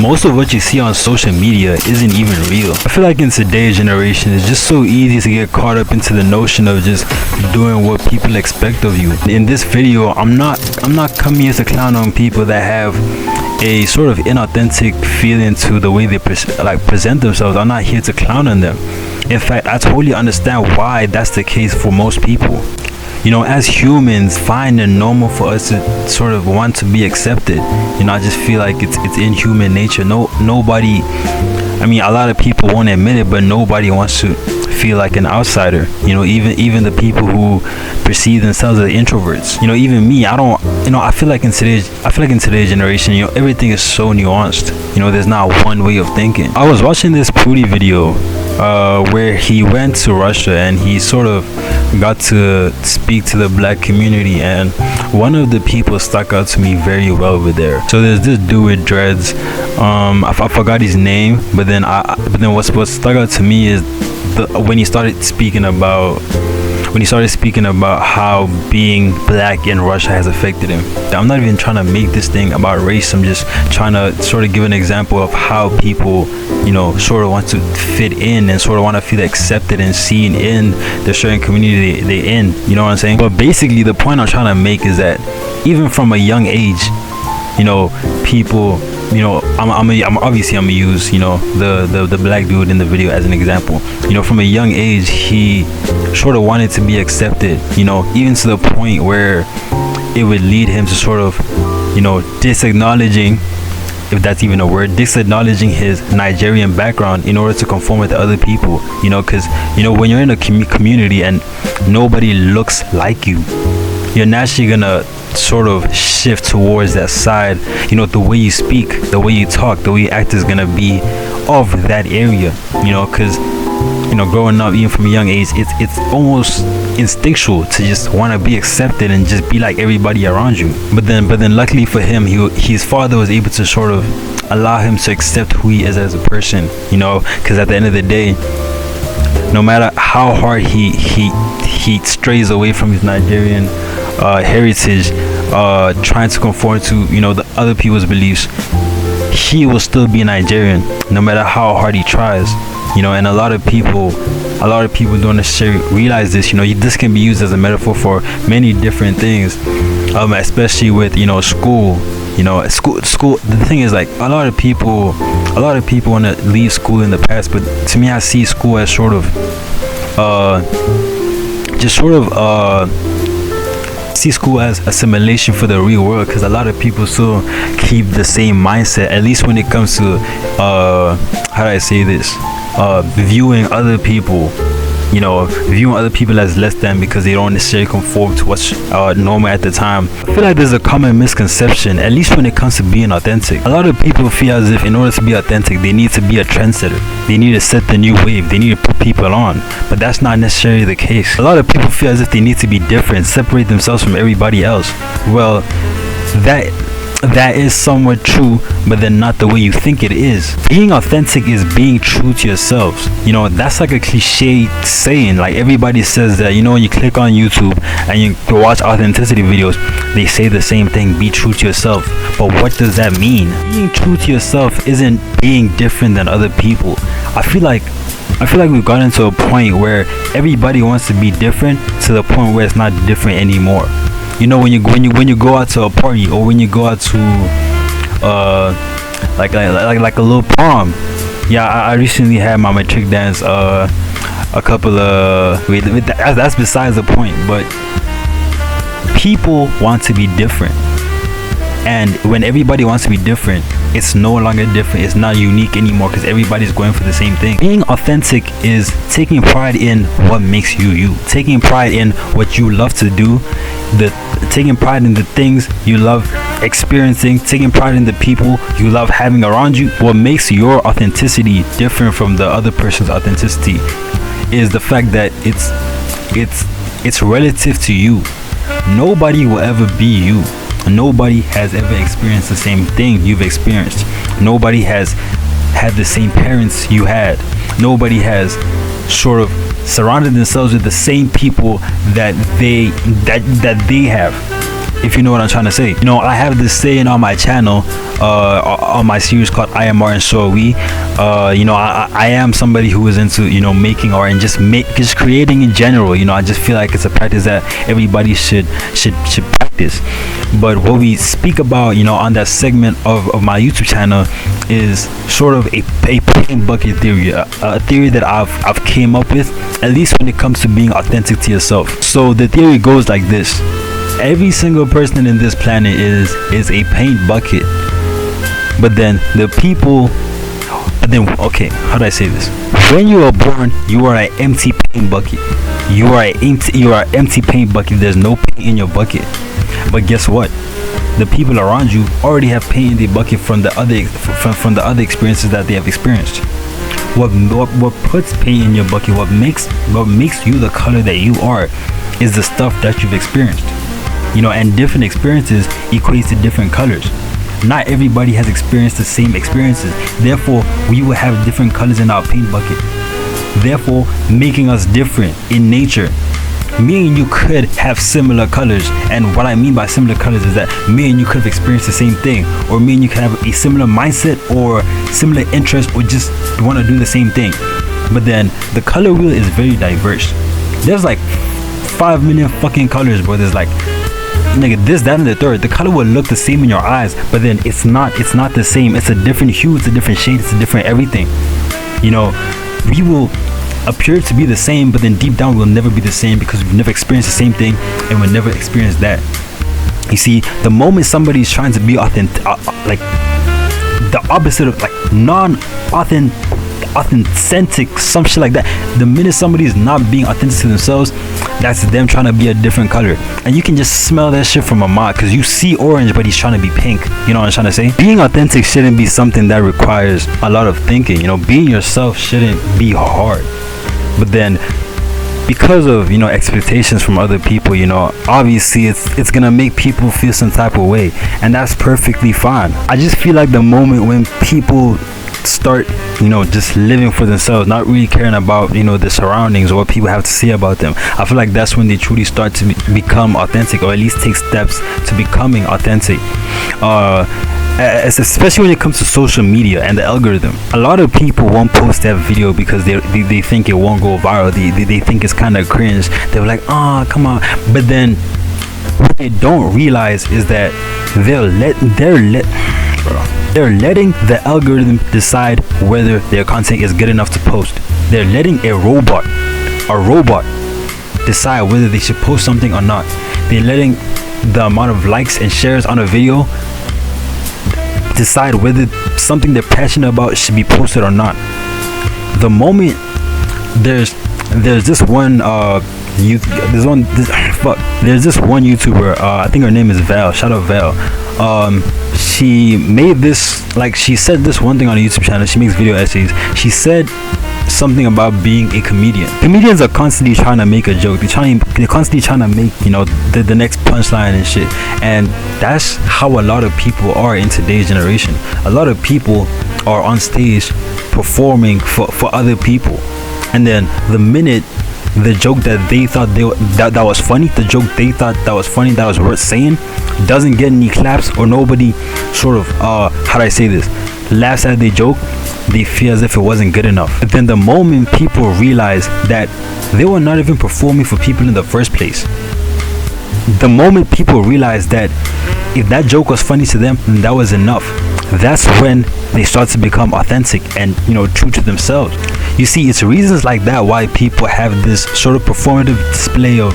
Most of what you see on social media isn't even real. I feel like in today's generation, it's just so easy to get caught up into the notion of just doing what people expect of you. In this video, I'm not coming here to clown on people that have a sort of inauthentic feeling to the way they present themselves. I'm not here to clown on them. In fact, I totally understand why that's the case for most people. You know, as humans, find it normal for us to sort of want to be accepted. You know, I just feel like it's in human nature. Nobody, I mean, a lot of people won't admit it, but nobody wants to feel like an outsider. You know, even the people who perceive themselves as introverts. You know, even me, I feel like in today's generation, you know, everything is so nuanced. You know, there's not one way of thinking. I was watching this Pooty video where he went to Russia and he sort of got to speak to the black community, and one of the people stuck out to me very well over there. So there's this dude with dreads. I forgot his name, but then what stuck out to me is when he started speaking about how being black in Russia has affected him. I'm not even trying to make this thing about race. I'm just trying to sort of give an example of how people, you know, sort of want to fit in and sort of want to feel accepted and seen in the certain community they in. You know what I'm saying? But basically, the point I'm trying to make is that even from a young age, you know, people, you know, I'm gonna use, you know, the black dude in the video as an example. You know, from a young age, he sort of wanted to be accepted, you know, even to the point where it would lead him to sort of, you know, disacknowledging, if that's even a word, disacknowledging his Nigerian background in order to conform with other people. You know, because, you know, when you're in a community and nobody looks like you, you're naturally gonna sort of shift towards that side. You know, the way you speak, the way you talk, the way you act is gonna be of that area. You know, because, you know, growing up, even from a young age, it's almost instinctual to just want to be accepted and just be like everybody around you. But then luckily for him, his father was able to sort of allow him to accept who he is as a person. You know, because at the end of the day, no matter how hard he strays away from his Nigerian heritage, trying to conform to, you know, the other people's beliefs, he will still be Nigerian no matter how hard he tries. You know, and a lot of people don't necessarily realize this. You know, this can be used as a metaphor for many different things, especially with, you know, school. You know, school. The thing is, like, a lot of people want to leave school in the past, but to me, I see school as sort of see school as assimilation for the real world, because a lot of people still keep the same mindset, at least when it comes to how do I say this, viewing other people, you know, viewing other people as less than because they don't necessarily conform to what's normal at the time. I feel like there's a common misconception, at least when it comes to being authentic. A lot of people feel as if in order to be authentic, they need to be a trendsetter. They need to set the new wave. They need to put people on. But that's not necessarily the case. A lot of people feel as if they need to be different, separate themselves from everybody else. Well, that is somewhat true, but then not the way you think it is. Being authentic is being true to yourselves. You know, that's like a cliche saying. Like, everybody says that, you know, when you click on YouTube and you watch authenticity videos, they say the same thing: be true to yourself. But what does that mean? Being true to yourself isn't being different than other people. I feel like we've gotten to a point where everybody wants to be different, to the point where it's not different anymore. You know, when you go out to a party, or when you go out to like a little prom. Yeah, I recently had my matric dance a couple of that's besides the point. But people want to be different, and when everybody wants to be different, it's no longer different. It's not unique anymore, because everybody's going for the same thing. Being authentic is taking pride in what makes you you, taking pride in what you love to do, taking pride in the things you love experiencing, taking pride in the people you love having around you. What makes your authenticity different from the other person's authenticity is the fact that it's relative to you. Nobody will ever be you. Nobody has ever experienced the same thing you've experienced. Nobody has had the same parents you had. Nobody has sort of surrounded themselves with the same people that they have. if you know what I'm trying to say. You know, I have this saying on my channel, on my series called I Am Art and So Are We. You know, I am somebody who is into, you know, making art and just creating in general. You know, I just feel like it's a practice that everybody should practice. But what we speak about, you know, on that segment of my YouTube channel is sort of a paint bucket theory, a theory that I've came up with, at least when it comes to being authentic to yourself. So the theory goes like this: every single person in this planet is a paint bucket, but then the people, okay, how do I say this? When you are born, you are an empty paint bucket. You are an empty paint bucket. There's no paint in your bucket. But guess what? The people around you already have paint in the bucket from the other experiences that they have experienced. What puts paint in your bucket, what makes you the color that you are, is the stuff that you've experienced. You know, and different experiences equates to different colors. Not everybody has experienced the same experiences, therefore we will have different colors in our paint bucket, therefore making us different in nature. Me and you could have similar colors, and what I mean by similar colors is that me and you could have experienced the same thing, or me and you could have a similar mindset or similar interest, or just want to do the same thing. But then the color wheel is very diverse. There's like 5 million fucking colors, bro. There's like, nigga, this, that, and the third. The color will look the same in your eyes, but then it's not the same. It's a different hue, it's a different shade, it's a different everything. You know, we will appear to be the same, but then deep down we'll never be the same, because we've never experienced the same thing and we'll never experience that. You see, the moment somebody's trying to be authentic, like the opposite of like authentic, some shit like that, the minute somebody is not being authentic to themselves, that's them trying to be a different color, and you can just smell that shit from a mile, because you see orange but he's trying to be pink. You know what I'm trying to say? Being authentic shouldn't be something that requires a lot of thinking. You know, being yourself shouldn't be hard. But then, because of, you know, expectations from other people, you know, obviously it's gonna make people feel some type of way, and that's perfectly fine. I just feel like the moment when people start, you know, just living for themselves, not really caring about, you know, the surroundings or what people have to say about them, I feel like that's when they truly start to become authentic, or at least take steps to becoming authentic. Especially when it comes to social media and the algorithm, a lot of people won't post that video because they think it won't go viral. They think it's kind of cringe. They're like, oh, come on. But then what they don't realize is that they're letting the algorithm decide whether their content is good enough to post. They're letting a robot decide whether they should post something or not. They're letting the amount of likes and shares on a video decide whether something they're passionate about should be posted or not. The moment there's this one there's this one YouTuber, I think her name is Val, shout out Val. She made this, like, she said this one thing on a YouTube channel. She makes video essays. She said something about being a comedian. Comedians are constantly trying to make a joke. They're constantly trying to make, you know, the next punchline and shit. And that's how a lot of people are in today's generation. A lot of people are on stage performing for other people, and then the minute the joke that they thought that was funny, the joke they thought that was funny, that was worth saying, doesn't get any claps, or nobody sort of how do I say this, laughs at the joke, they feel as if it wasn't good enough. But then the moment people realize that they were not even performing for people in the first place, the moment people realize that if that joke was funny to them, then that was enough, that's when they start to become authentic and, you know, true to themselves. You see, it's reasons like that why people have this sort of performative display of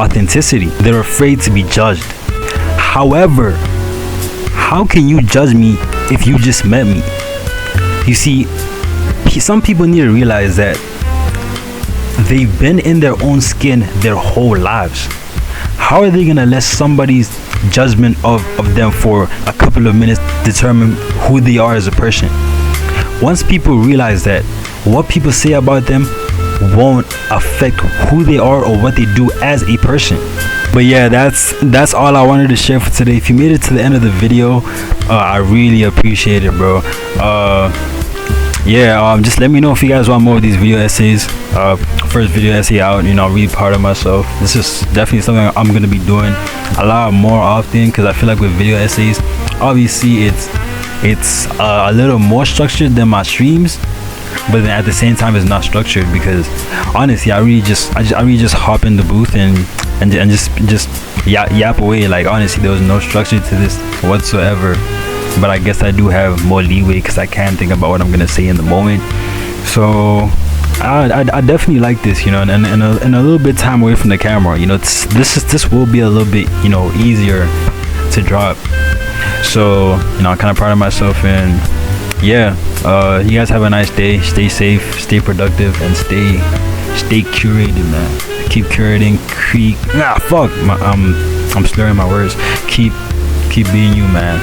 authenticity. They're afraid to be judged. However, how can you judge me if you just met me? You see, some people need to realize that they've been in their own skin their whole lives. How are they gonna let somebody's judgment of them for a couple of minutes determine who they are as a person? Once people realize that what people say about them won't affect who they are or what they do as a person. But yeah, that's all I wanted to share for today. If you made it to the end of the video, I really appreciate it, bro. yeah, just let me know if you guys want more of these video essays. First video essay out, you know, really proud of myself. This is definitely something I'm gonna be doing a lot more often, because I feel like with video essays, obviously it's a little more structured than my streams, but then at the same time it's not structured, because honestly I really just hop in the booth and just yap away. Like, honestly, there was no structure to this whatsoever, but I guess I do have more leeway because I can think about what I'm gonna say in the moment. So I definitely like this, you know, and a little bit time away from the camera, you know, this will be a little bit, you know, easier to drop. So, you know, I'm kind of proud of myself, and yeah, you guys have a nice day. Stay safe, stay productive, and stay curated, man. Keep curating. I'm slurring my words. Keep being you, man.